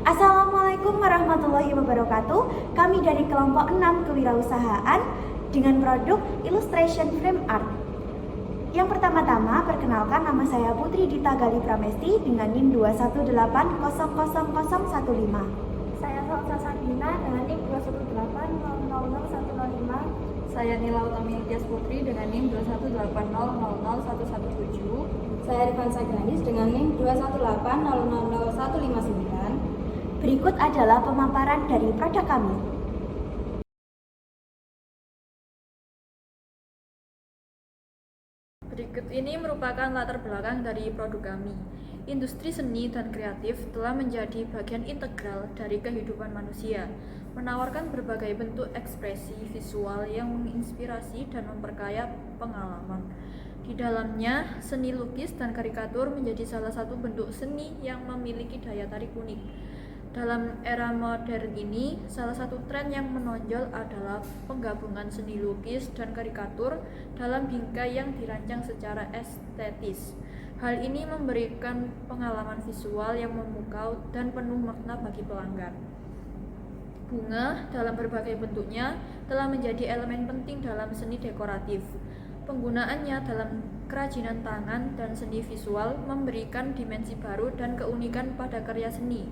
Assalamualaikum warahmatullahi wabarakatuh. Kami dari kelompok 6 kewirausahaan dengan produk Illustration Frame Art. Yang pertama-tama, perkenalkan, nama saya Putri Dita Gali Pramesti dengan NIM 218000015. Saya Salsa Sabina dengan NIM 218000105. Saya Nila Utami Tias Putri dengan NIM 218000117. Saya Rifansa Ganis dengan NIM 218000159. Berikut adalah pemaparan dari produk kami. Berikut ini merupakan latar belakang dari produk kami. Industri seni dan kreatif telah menjadi bagian integral dari kehidupan manusia, menawarkan berbagai bentuk ekspresi visual yang menginspirasi dan memperkaya pengalaman. Di dalamnya, seni lukis dan karikatur menjadi salah satu bentuk seni yang memiliki daya tarik unik. Dalam era modern ini, salah satu tren yang menonjol adalah penggabungan seni lukis dan karikatur dalam bingkai yang dirancang secara estetis. Hal ini memberikan pengalaman visual yang memukau dan penuh makna bagi pelanggan. Bunga dalam berbagai bentuknya telah menjadi elemen penting dalam seni dekoratif. Penggunaannya dalam kerajinan tangan dan seni visual memberikan dimensi baru dan keunikan pada karya seni.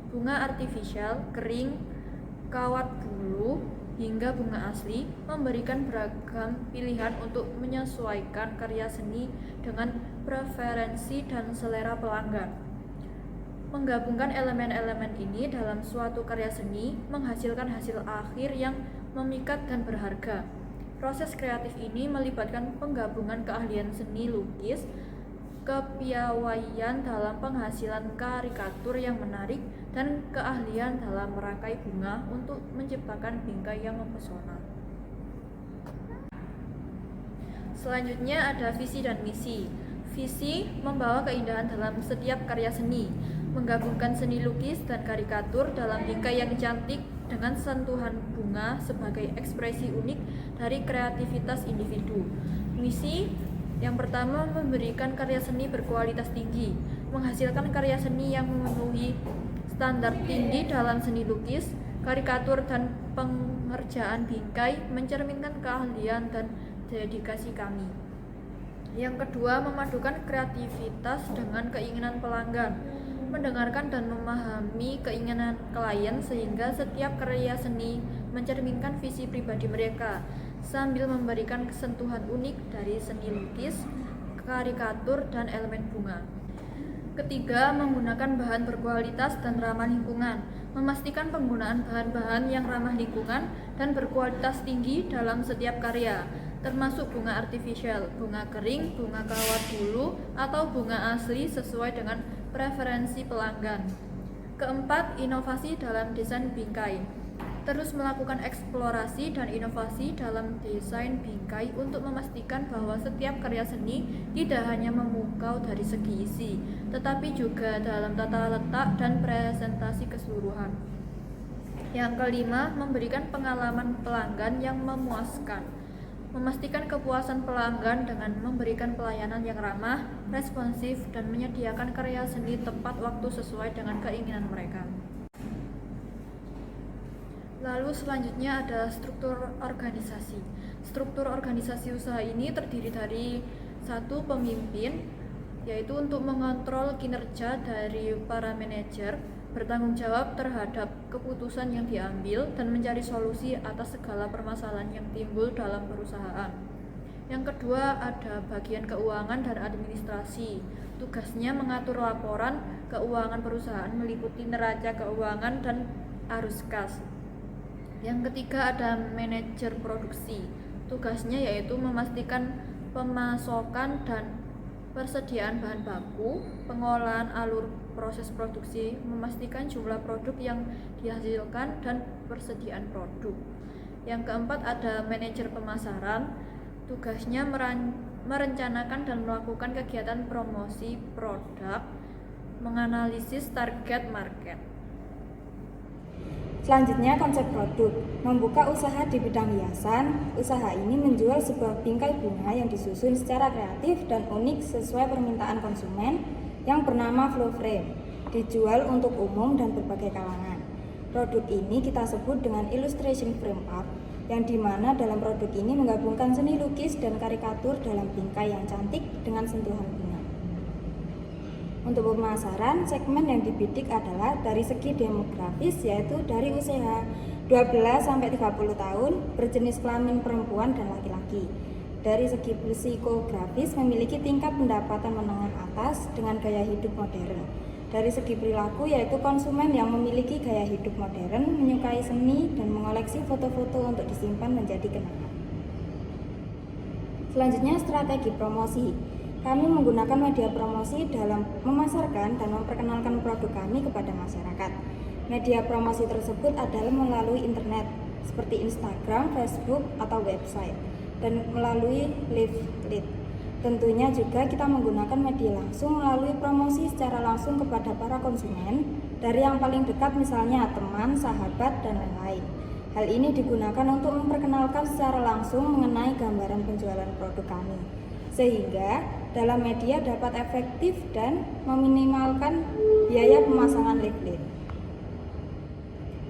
Bunga artifisial, kering, kawat bulu, hingga bunga asli memberikan beragam pilihan untuk menyesuaikan karya seni dengan preferensi dan selera pelanggan. Menggabungkan elemen-elemen ini dalam suatu karya seni menghasilkan hasil akhir yang memikat dan berharga. Proses kreatif ini melibatkan penggabungan keahlian seni lukis, kepiawaian dalam penghasilan karikatur yang menarik, dan keahlian dalam merangkai bunga untuk menciptakan bingkai yang mempesona. Selanjutnya ada visi dan misi. Visi membawa keindahan dalam setiap karya seni, menggabungkan seni lukis dan karikatur dalam bingkai yang cantik dengan sentuhan bunga sebagai ekspresi unik dari kreativitas individu. Misi yang pertama, memberikan karya seni berkualitas tinggi, menghasilkan karya seni yang memenuhi standar tinggi dalam seni lukis, karikatur, dan pengerjaan bingkai, mencerminkan keahlian dan dedikasi kami. Yang kedua, memadukan kreativitas dengan keinginan pelanggan, mendengarkan dan memahami keinginan klien sehingga setiap karya seni mencerminkan visi pribadi mereka, sambil memberikan sentuhan unik dari seni lukis, karikatur, dan elemen bunga. Ketiga, menggunakan bahan berkualitas dan ramah lingkungan, memastikan penggunaan bahan-bahan yang ramah lingkungan dan berkualitas tinggi dalam setiap karya, termasuk bunga artifisial, bunga kering, bunga kawat bulu, atau bunga asli sesuai dengan preferensi pelanggan. Keempat, inovasi dalam desain bingkai. Terus melakukan eksplorasi dan inovasi dalam desain bingkai untuk memastikan bahwa setiap karya seni tidak hanya memukau dari segi isi, tetapi juga dalam tata letak dan presentasi keseluruhan. Yang kelima, memberikan pengalaman pelanggan yang memuaskan. Memastikan kepuasan pelanggan dengan memberikan pelayanan yang ramah, responsif, dan menyediakan karya seni tepat waktu sesuai dengan keinginan mereka. Lalu selanjutnya ada struktur organisasi. Struktur organisasi usaha ini terdiri dari satu, pemimpin, yaitu untuk mengontrol kinerja dari para manajer, bertanggung jawab terhadap keputusan yang diambil, dan mencari solusi atas segala permasalahan yang timbul dalam perusahaan. Yang kedua, ada bagian keuangan dan administrasi. Tugasnya mengatur laporan keuangan perusahaan meliputi neraca keuangan dan arus kas. Yang ketiga, ada manajer produksi. Tugasnya yaitu memastikan pemasokan dan persediaan bahan baku, pengolahan alur proses produksi, memastikan jumlah produk yang dihasilkan, dan persediaan produk. Yang keempat, ada manajer pemasaran. Tugasnya merencanakan dan melakukan kegiatan promosi produk, menganalisis target market. Selanjutnya, konsep produk. Membuka usaha di bidang hiasan. Usaha ini menjual sebuah bingkai bunga yang disusun secara kreatif dan unik sesuai permintaan konsumen yang bernama flow frame. dijual untuk umum dan berbagai kalangan. Produk ini kita sebut dengan illustration frame art, yang dimana dalam produk ini menggabungkan seni lukis dan karikatur dalam bingkai yang cantik dengan sentuhan bunga. Untuk pemasaran, segmen yang dibidik adalah dari segi demografis, yaitu dari usia 12-30 tahun, berjenis kelamin perempuan dan laki-laki. Dari segi psikografis, memiliki tingkat pendapatan menengah atas dengan gaya hidup modern. Dari segi perilaku, yaitu konsumen yang memiliki gaya hidup modern, menyukai seni, dan mengoleksi foto-foto untuk disimpan menjadi kenangan. Selanjutnya, strategi promosi. Kami menggunakan media promosi dalam memasarkan dan memperkenalkan produk kami kepada masyarakat. Media promosi tersebut adalah melalui internet, seperti Instagram, Facebook, atau website, dan melalui leaflet. Tentunya juga kita menggunakan media langsung melalui promosi secara langsung kepada para konsumen, dari yang paling dekat misalnya teman, sahabat, dan lain-lain. Hal ini digunakan untuk memperkenalkan secara langsung mengenai gambaran penjualan produk kami, sehingga dalam media dapat efektif dan meminimalkan biaya pemasangan leaflet.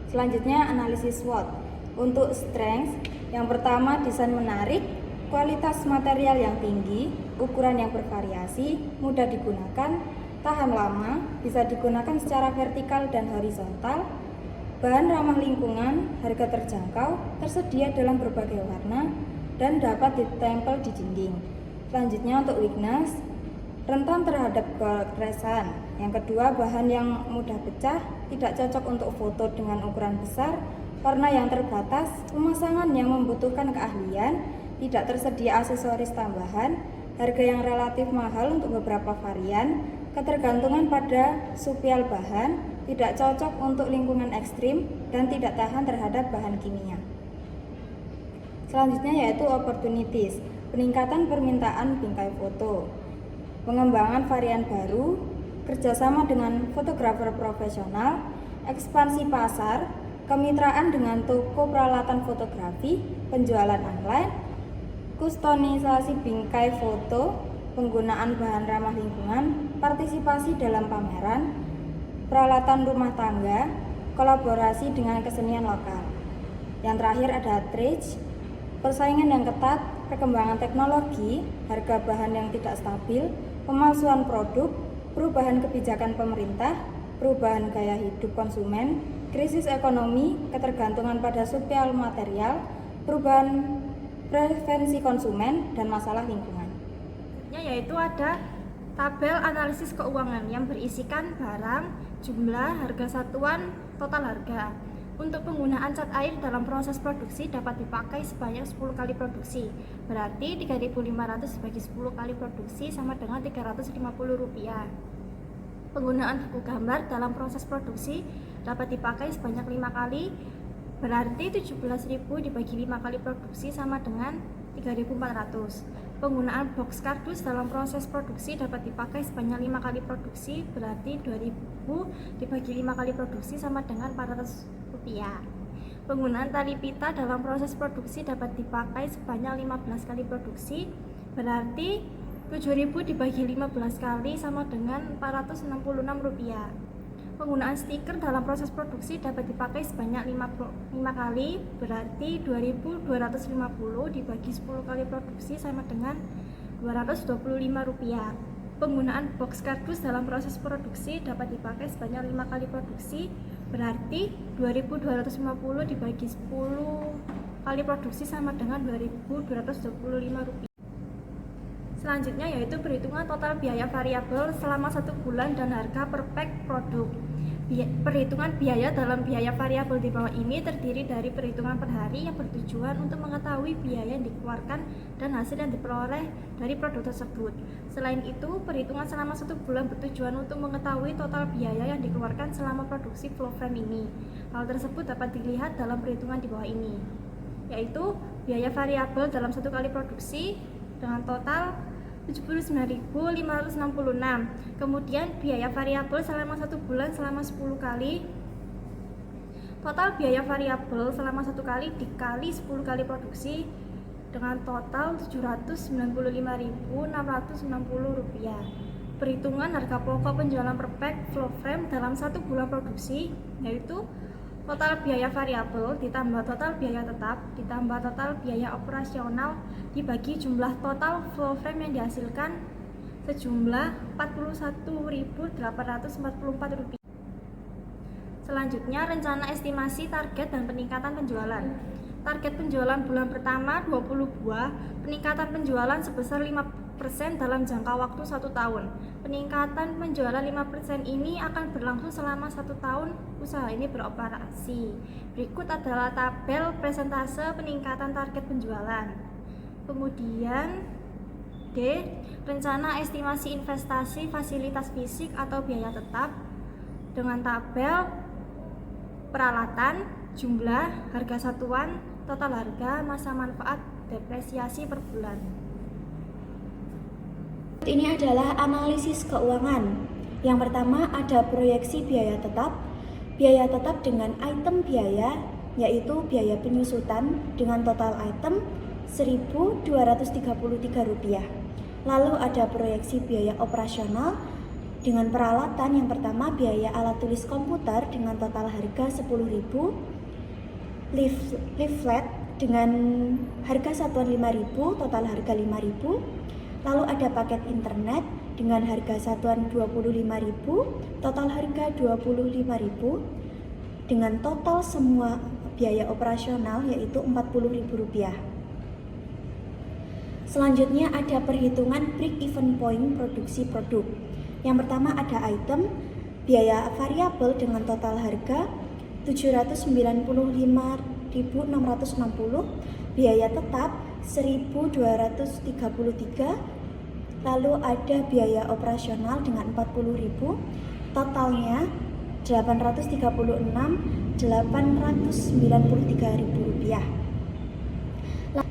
Selanjutnya, analisis SWOT. Untuk strength, yang pertama desain menarik, kualitas material yang tinggi, ukuran yang bervariasi, mudah digunakan, tahan lama, bisa digunakan secara vertikal dan horizontal, bahan ramah lingkungan, harga terjangkau, tersedia dalam berbagai warna, dan dapat ditempel di dinding. Selanjutnya untuk weakness, rentan terhadap keresan. Yang kedua, bahan yang mudah pecah, tidak cocok untuk foto dengan ukuran besar, warna yang terbatas, pemasangan yang membutuhkan keahlian, tidak tersedia aksesoris tambahan, harga yang relatif mahal untuk beberapa varian, ketergantungan pada subsial bahan, tidak cocok untuk lingkungan ekstrim, dan tidak tahan terhadap bahan kimia. Selanjutnya yaitu opportunities, peningkatan permintaan bingkai foto, pengembangan varian baru, kerjasama dengan fotografer profesional, ekspansi pasar, kemitraan dengan toko peralatan fotografi, penjualan online, kustomisasi bingkai foto, penggunaan bahan ramah lingkungan, partisipasi dalam pameran, peralatan rumah tangga, kolaborasi dengan kesenian lokal. Yang terakhir ada trade, persaingan yang ketat, perkembangan teknologi, harga bahan yang tidak stabil, pemalsuan produk, perubahan kebijakan pemerintah, perubahan gaya hidup konsumen, krisis ekonomi, ketergantungan pada subsial material, perubahan preferensi konsumen, dan masalah lingkungan. Yaitu ada tabel analisis keuangan yang berisikan barang, jumlah, harga satuan, total harga. Untuk penggunaan cat air dalam proses produksi dapat dipakai sebanyak 10 kali produksi. Berarti 3.500 bagi 10 kali produksi sama dengan Rp350. Penggunaan buku gambar dalam proses produksi dapat dipakai sebanyak 5 kali. Berarti 17.000 dibagi 5 kali produksi sama dengan 3.400. Penggunaan box kardus dalam proses produksi dapat dipakai sebanyak 5 kali produksi, berarti 2.000 dibagi 5 kali produksi sama dengan Rp400. Penggunaan tali pita dalam proses produksi dapat dipakai sebanyak 15 kali produksi, berarti 7.000 dibagi 15 kali sama dengan Rp466. Penggunaan stiker dalam proses produksi dapat dipakai sebanyak 5 kali, berarti 2.250 dibagi 10 kali produksi sama dengan Rp225. Penggunaan box kardus dalam proses produksi dapat dipakai sebanyak 5 kali produksi, berarti 2.250 dibagi 10 kali produksi sama dengan Rp2.225. Selanjutnya yaitu perhitungan total biaya variabel selama 1 bulan dan harga per pack produk. Perhitungan biaya dalam biaya variabel di bawah ini terdiri dari perhitungan per hari yang bertujuan untuk mengetahui biaya yang dikeluarkan dan hasil yang diperoleh dari produk tersebut. Selain itu, perhitungan selama 1 bulan bertujuan untuk mengetahui total biaya yang dikeluarkan selama produksi flow frame ini. Hal tersebut dapat dilihat dalam perhitungan di bawah ini, yaitu biaya variabel dalam 1 kali produksi dengan total 79.566. Kemudian biaya variabel selama 1 bulan selama 10 kali. Total biaya variabel selama 1 kali dikali 10 kali produksi dengan total Rp795.660. Perhitungan harga pokok penjualan per pack flow frame dalam 1 bulan produksi, yaitu total biaya variabel ditambah total biaya tetap ditambah total biaya operasional dibagi jumlah total flow frame yang dihasilkan sejumlah Rp41.844. Selanjutnya, rencana estimasi target dan peningkatan penjualan. Target penjualan bulan pertama 20 buah, peningkatan penjualan sebesar 5% dalam jangka waktu 1 tahun. Peningkatan penjualan 5% ini akan berlangsung selama 1 tahun usaha ini beroperasi. Berikut adalah tabel presentase peningkatan target penjualan. Kemudian D. Rencana estimasi investasi fasilitas fisik atau biaya tetap dengan tabel peralatan, jumlah, harga satuan, total harga, masa manfaat, depresiasi per bulan. Ini adalah analisis keuangan. Yang pertama ada proyeksi biaya tetap. Biaya tetap dengan item biaya, yaitu biaya penyusutan dengan total item Rp1.233. Lalu ada proyeksi biaya operasional dengan peralatan. Yang pertama biaya alat tulis komputer dengan total harga Rp10.000, leaflet dengan harga satuan Rp5.000, total harga Rp5.000. Lalu ada paket internet dengan harga satuan Rp25.000, total harga Rp25.000, dengan total semua biaya operasional yaitu Rp40.000. Selanjutnya ada perhitungan break even point produksi produk. Yang pertama ada item biaya variabel dengan total harga Rp795.660, biaya tetap Rp1.233, lalu ada biaya operasional dengan Rp40.000, totalnya Rp836.893.000.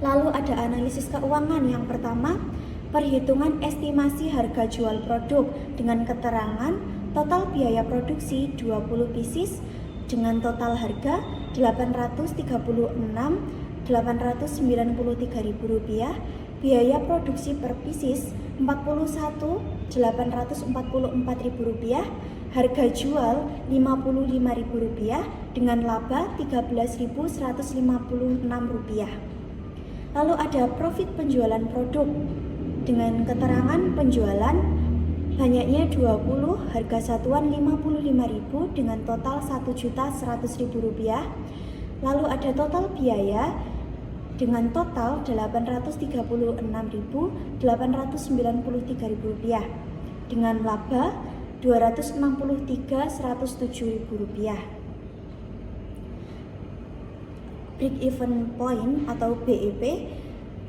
Lalu ada analisis keuangan. Yang pertama, perhitungan estimasi harga jual produk dengan keterangan total biaya produksi 20 pieces dengan total harga Rp836.893.000, biaya produksi per pieces Rp41.844.000, harga jual Rp55.000 dengan laba Rp13.156. Lalu ada profit penjualan produk dengan keterangan penjualan banyaknya 20, harga satuan Rp55.000 dengan total Rp1.100.000. Lalu ada total biaya dengan total Rp836.893.000 dengan laba Rp263.107.000. Break even point atau BEP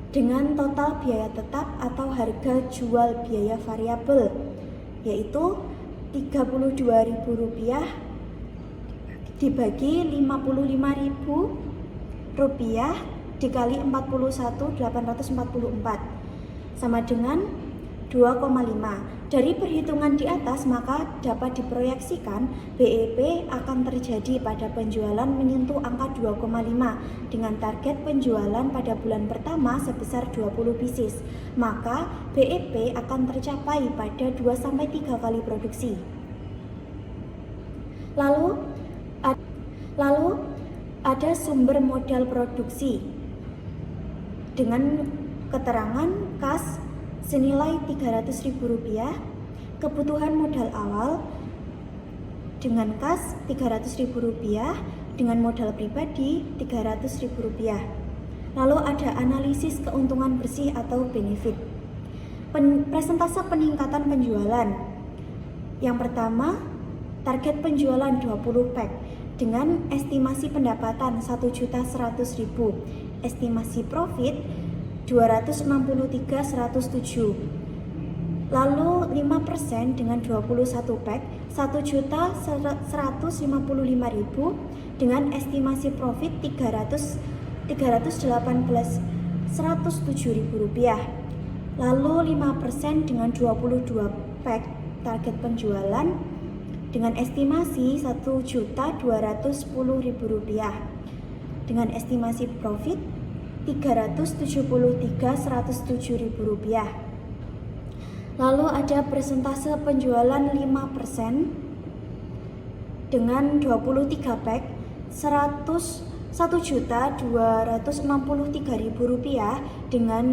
dengan total biaya tetap atau harga jual biaya variabel yaitu Rp32.000 dibagi Rp55.000 dikali 41.844 sama dengan 2,5. Dari perhitungan di atas maka dapat diproyeksikan BEP akan terjadi pada penjualan menyentuh angka 2,5 dengan target penjualan pada bulan pertama sebesar 20 pieces. Maka BEP akan tercapai pada 2-3 kali produksi. Lalu ada sumber modal produksi dengan keterangan kas senilai Rp300.000, kebutuhan modal awal dengan kas Rp300.000, dengan modal pribadi Rp300.000. Lalu ada analisis keuntungan bersih atau benefit. Presentase peningkatan penjualan. Yang pertama, target penjualan 20 pack dengan estimasi pendapatan Rp1.100.000, estimasi profit Rp263.107. Lalu 5% dengan 21 pack Rp1.155.000 dengan estimasi profit Rp318.107.000. Lalu 5% dengan 22 pack target penjualan dengan estimasi Rp1.210.000 dengan estimasi profit Rp373.107.000. Lalu ada persentase penjualan 5% dengan 23 pack Rp1.263.000 dengan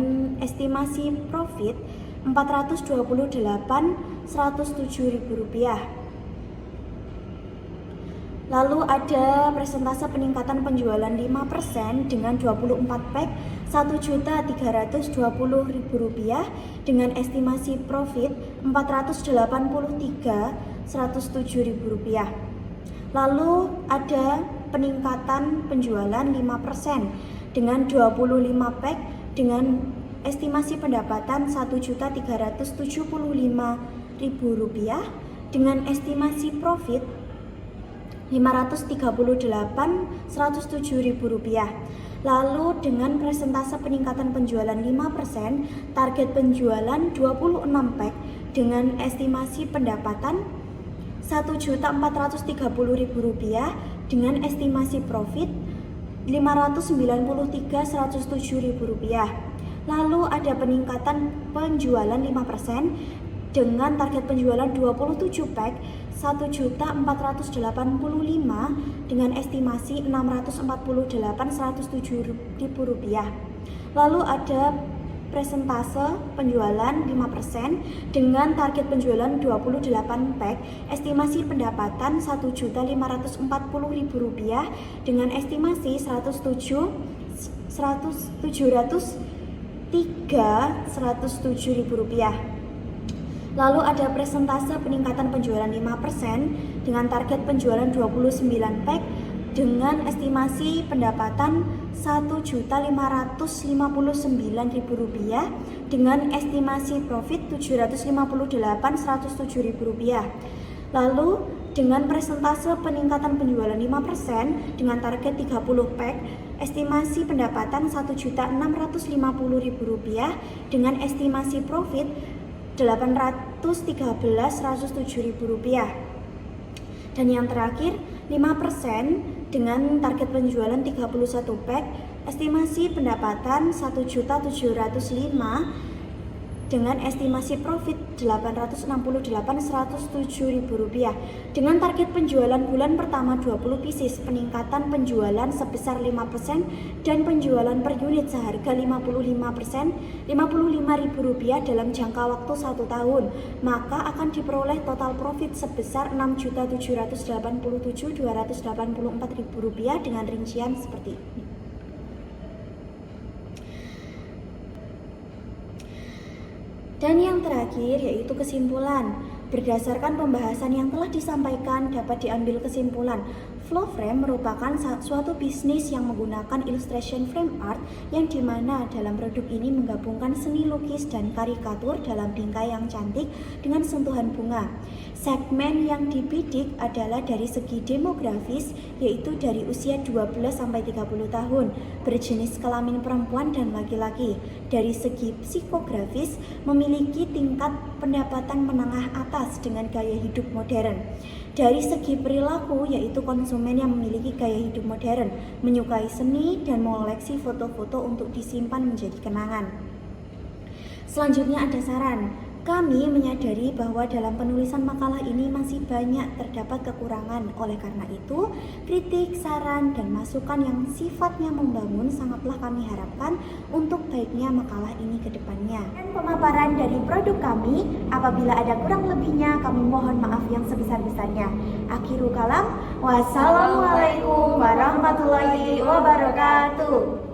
estimasi profit Rp428.107.000. Lalu ada persentase peningkatan penjualan 5% dengan 24 pack Rp1.320.000 dengan estimasi profit Rp483.107.000. Lalu ada peningkatan penjualan 5% dengan 25 pack dengan estimasi pendapatan Rp1.375.000 dengan estimasi profit Rp538.107.000. Lalu dengan persentase peningkatan penjualan 5%, target penjualan 26 pack dengan estimasi pendapatan Rp1.430.000 dengan estimasi profit Rp593.107.000. Lalu ada peningkatan penjualan 5% dengan target penjualan 27 pack Rp1.485.000 dengan estimasi Rp648.107.000. Lalu ada persentase penjualan 5% dengan target penjualan 28 pack, estimasi pendapatan Rp1.540.000 dengan estimasi Rp703.107.000. Lalu ada persentase peningkatan penjualan 5% dengan target penjualan 29 pack dengan estimasi pendapatan Rp1.559.000 dengan estimasi profit Rp758.107.000. Lalu dengan persentase peningkatan penjualan 5% dengan target 30 pack, estimasi pendapatan Rp1.650.000 dengan estimasi profit Rp813.107.000. Dan yang terakhir 5% dengan target penjualan 31 pack, estimasi pendapatan Rp1.705.000 dengan estimasi profit Rp868.107.000. Dengan target penjualan bulan pertama 20 pieces, peningkatan penjualan sebesar 5% dan penjualan per unit seharga 55%, Rp55.000 dalam jangka waktu 1 tahun, maka akan diperoleh total profit sebesar Rp6.787.284.000 dengan rincian seperti ini. Dan yang terakhir yaitu kesimpulan. Berdasarkan pembahasan yang telah disampaikan, dapat diambil kesimpulan Flow Frame merupakan suatu bisnis yang menggunakan illustration frame art yang dimana dalam produk ini menggabungkan seni lukis dan karikatur dalam bingkai yang cantik dengan sentuhan bunga. Segmen yang dibidik adalah dari segi demografis, yaitu dari usia 12-30 tahun, berjenis kelamin perempuan dan laki-laki. Dari segi psikografis, memiliki tingkat pendapatan menengah atas dengan gaya hidup modern. Dari segi perilaku, yaitu konsumen yang memiliki gaya hidup modern, menyukai seni dan mengoleksi foto-foto untuk disimpan menjadi kenangan. Selanjutnya ada saran. Kami menyadari bahwa dalam penulisan makalah ini masih banyak terdapat kekurangan. Oleh karena itu, kritik, saran, dan masukan yang sifatnya membangun sangatlah kami harapkan untuk baiknya makalah ini ke depannya. Dan pemaparan dari produk kami, apabila ada kurang lebihnya, kami mohon maaf yang sebesar-besarnya. Akhirul kalam, wassalamualaikum warahmatullahi wabarakatuh.